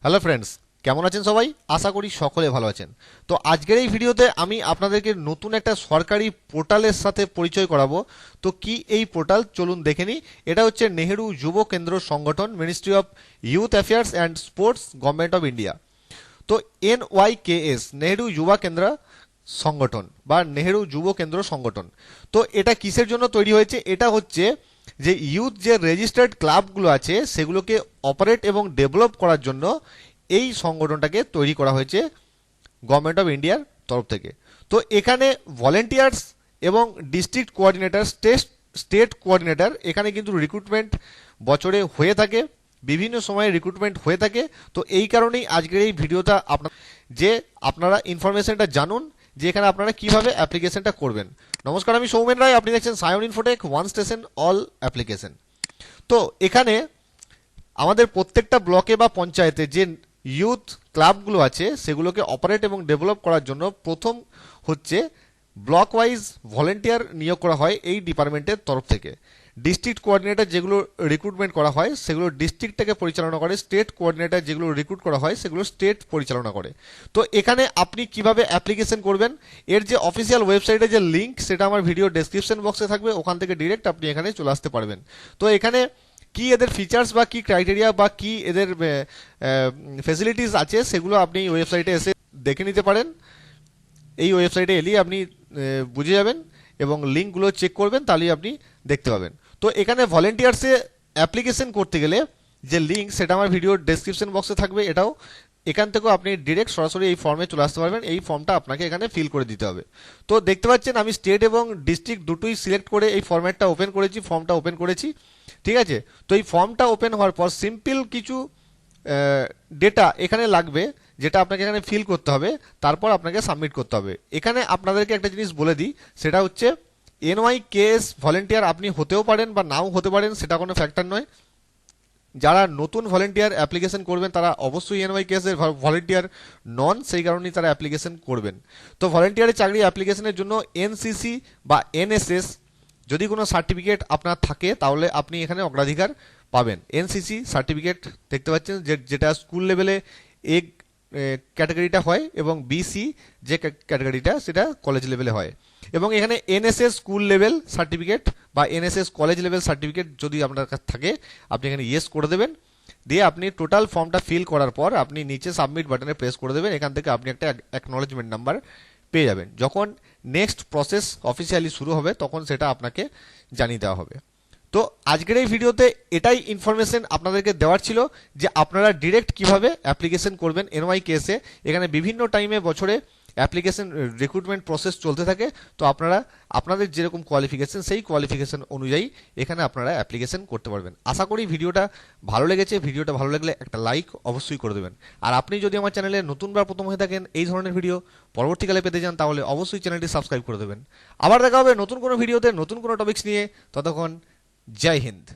Hello friends, কেমন আছেন সবাই? আশা করি সকলে ভালো আছেন। তো আজকের এই ভিডিওতে আমি আপনাদেরকে নতুন একটা সরকারি পোর্টালের সাথে পরিচয় করাবো। তো কি এই পোর্টাল, চলুন দেখে নিই। এটা হচ্ছে নেহেরু যুব কেন্দ্র সংগঠন, ministry of youth affairs and sports, government of India. তো NYKS, নেহেরু যুবা কেন্দ্র সংগঠন বা নেহেরু যুব কেন্দ্র সংগঠন। তো এটা কিসের জন্য তৈরি হয়েছে? এটা হচ্ছে যে ইউথ যে রেজিস্টার্ড ক্লাবগুলো আছে সেগুলোকে অপারেট এবং ডেভেলপ করার জন্য এই সংগঠনটাকে তৈরি করা হয়েছে গভর্নমেন্ট অফ ইন্ডিয়ার তরফ থেকে। তো এখানে ভলেন্টিয়ার্স এবং ডিস্ট্রিক্ট কোঅর্ডিনেটর, স্টেট কোঅর্ডিনেটর, এখানে কিন্তু রিক্রুটমেন্ট বছরে হয়ে থাকে, বিভিন্ন সময়ে রিক্রুটমেন্ট হয়ে থাকে। তো এই কারণেই আজকের এই ভিডিওটা আপনারা ইনফরমেশনটা জানুন যে এখানে আপনারা কিভাবে অ্যাপ্লিকেশনটা করবেন। নমস্কার, আমি সৌমেন রায়, আপনি দেখছেন Sayan Infotech, one station all application. তো এখানে আমাদের প্রত্যেকটা ব্লকে বা পঞ্চায়েতে যে ইউথ ক্লাবগুলো আছে সেগুলোকে অপারেট এবং ডেভেলপ করার জন্য প্রথম হচ্ছে ব্লক ওয়াইজ ভলেন্টিয়ার নিয়োগ করা হয় এই ডিপার্টমেন্টের তরফ থেকে। ডিস্ট্রিক্ট কোঅর্ডিনেটর যেগুলো রিক্রুটমেন্ট করা হয় সেগুলো ডিস্ট্রিক্টটাকে পরিচালনা করে, স্টেট কোঅর্ডিনেটর যেগুলো রিক্রুট করা হয় সেগুলো স্টেট পরিচালনা করে। তো এখানে আপনি কিভাবে অ্যাপ্লিকেশন করবেন, এর যে অফিসিয়াল ওয়েবসাইটের যে লিঙ্ক সেটা আমার ভিডিও ডেসক্রিপশন বক্সে থাকবে, ওখান থেকে ডিরেক্ট আপনি এখানে চলে আসতে পারবেন। তো এখানে কি এদের ফিচার্স বা কি ক্রাইটেরিয়া বা কি এদের ফেসিলিটিস আছে সেগুলো আপনি ওয়েবসাইটে এসে দেখে নিতে পারেন। এই ওয়েবসাইটে এলেই আপনি বুঝে যাবেন এবং লিঙ্কগুলো চেক করবেন, তাহলেই আপনি দেখতে পাবেন। তো এখানে ভলেন্টিয়ার্সে অ্যাপ্লিকেশন করতে গেলে যে লিঙ্ক সেটা আমার ভিডিও ডেসক্রিপশন বক্সে থাকবে, এটাও এখান থেকেও আপনি ডিরেক্ট সরাসরি এই ফর্মে চলে আসতে পারবেন। এই ফর্মটা আপনাকে এখানে ফিল করে দিতে হবে। তো দেখতে পাচ্ছেন আমি স্টেট এবং ডিস্ট্রিক্ট দুটোই সিলেক্ট করে এই ফর্ম্যাটটা ওপেন করেছি, ফর্মটা ওপেন করেছি। ঠিক আছে, তো এই ফর্মটা ওপেন হওয়ার পর সিম্পল কিছু ডেটা এখানে লাগবে যেটা আপনাকে এখানে ফিল করতে হবে, তারপর আপনাকে সাবমিট করতে হবে। এখানে আপনাদেরকে একটা জিনিস বলে দিই, সেটা হচ্ছে NYKS ভলেন্টিয়ার আপনি হতেও পারেন বা নাও হতে পারেন, সেটা কোনো ফ্যাক্টর নয়। যারা নতুন ভলেন্টিয়ার অ্যাপ্লিকেশন করবেন তারা অবশ্যই NYKS এর ভলেন্টিয়ার নন, সেই কারণেই তারা অ্যাপ্লিকেশন করবেন। তো ভলেন্টিয়ারের চাকরি অ্যাপ্লিকেশনের জন্য NCC বা NSS যদি কোনো সার্টিফিকেট আপনার থাকে তাহলে আপনি এখানে অগ্রাধিকার পাবেন। NCC সার্টিফিকেট দেখতে পাচ্ছেন যেটা স্কুল লেভেলে এ ক্যাটাগরিটা হয়, এবং BC যে ক্যাটাগরিটা সেটা কলেজ লেভেলে হয়। এবং এখানে NSS স্কুল লেভেল সার্টিফিকেট বা NSS কলেজ লেভেল সার্টিফিকেট যদি আপনার কাছে থাকে আপনি এখানে ইয়েস করে দেবেন। দিয়ে আপনি টোটাল ফর্মটা ফিল করার পর আপনি নিচে সাবমিট বাটনে প্রেস করে দেবেন। এখান থেকে আপনি একটা অ্যাকনলেজমেন্ট নাম্বার পেয়ে যাবেন। যখন নেক্সট প্রসেস অফিসিয়ালি শুরু হবে তখন সেটা আপনাকে জানিয়ে দেওয়া হবে। তো আজকের এই ভিডিওতে এটাই ইনফরমেশন আপনাদেরকে দেওয়ার ছিল যে আপনারা ডিরেক্ট কিভাবে অ্যাপ্লিকেশন করবেন NYKS-এ। এখানে বিভিন্ন টাইমে বছরে অ্যাপ্লিকেশন রিক্রুটমেন্ট প্রসেস চলতে থাকে। তো আপনারা আপনাদের যেরকম কোয়ালিফিকেশন সেই কোয়ালিফিকেশন অনুযায়ী এখানে আপনারা অ্যাপ্লিকেশন করতে পারবেন। আশা করি ভিডিওটা ভালো লেগেছে। ভিডিওটা ভালো লাগলে একটা লাইক অবশ্যই করে দেবেন। আর আপনি যদি আমার চ্যানেলে নতুন বা প্রথম হয়ে থাকেন, এই ধরনের ভিডিও পরবর্তীকালে পেতে চান, তাহলে অবশ্যই চ্যানেলটি সাবস্ক্রাইব করে দেবেন। আবার দেখা হবে নতুন কোনো ভিডিওতে নতুন কোনো টপিকস নিয়ে। ততক্ষণ জয় হিন্দ।